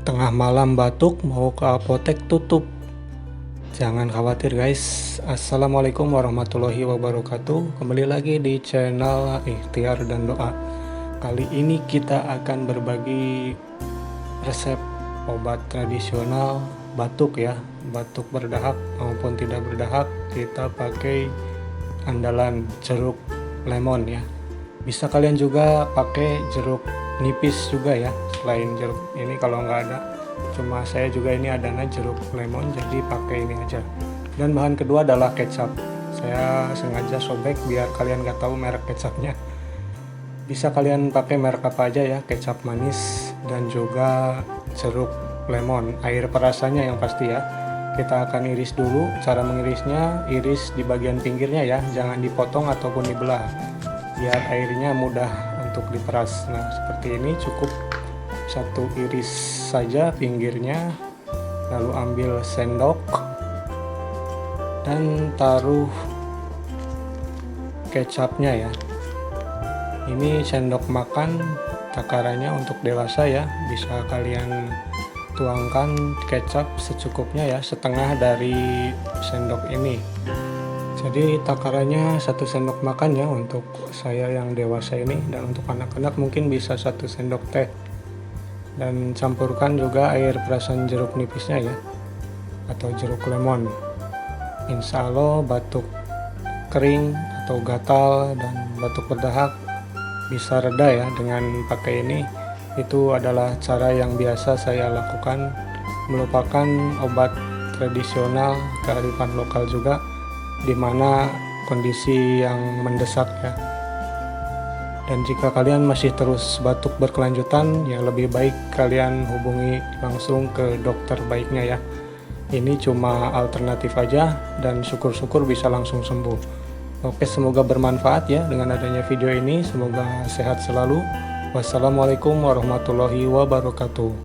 Tengah malam batuk, mau ke apotek tutup. Jangan khawatir guys. Assalamualaikum warahmatullahi wabarakatuh. Kembali lagi di channel Ikhtiar dan Doa. Kali ini kita akan berbagi resep obat tradisional batuk ya. Batuk berdahak maupun tidak berdahak, kita pakai andalan jeruk lemon ya. Bisa kalian juga pakai jeruk nipis juga ya, selain jeruk ini kalau nggak ada. Cuma saya juga ini adanya jeruk lemon, jadi pakai ini aja. Dan bahan kedua adalah kecap. Saya sengaja sobek biar kalian nggak tahu merek kecapnya. Bisa kalian pakai merek apa aja ya, kecap manis dan juga jeruk lemon. Air perasannya yang pasti ya. Kita akan iris dulu. Cara mengirisnya, iris di bagian pinggirnya ya, jangan dipotong ataupun dibelah, biar airnya mudah untuk diperas. Nah seperti ini, cukup satu iris saja pinggirnya, lalu ambil sendok dan taruh kecapnya ya. Ini sendok makan, takarannya untuk dewasa ya, bisa kalian tuangkan kecap secukupnya ya, setengah dari sendok ini. Jadi takarannya 1 sendok makan ya untuk saya yang dewasa ini, dan untuk anak-anak mungkin bisa 1 sendok teh. Dan campurkan juga air perasan jeruk nipisnya ya, atau jeruk lemon. Insya Allah batuk kering atau gatal dan batuk berdahak bisa reda ya dengan pakai ini. Itu adalah cara yang biasa saya lakukan, merupakan obat tradisional kearifan lokal juga, di mana kondisi yang mendesak ya. Dan jika kalian masih terus batuk berkelanjutan, ya lebih baik kalian hubungi langsung ke dokter baiknya ya. Ini cuma alternatif aja, dan syukur-syukur bisa langsung sembuh. Oke, semoga bermanfaat ya dengan adanya video ini. Semoga sehat selalu. Wassalamualaikum warahmatullahi wabarakatuh.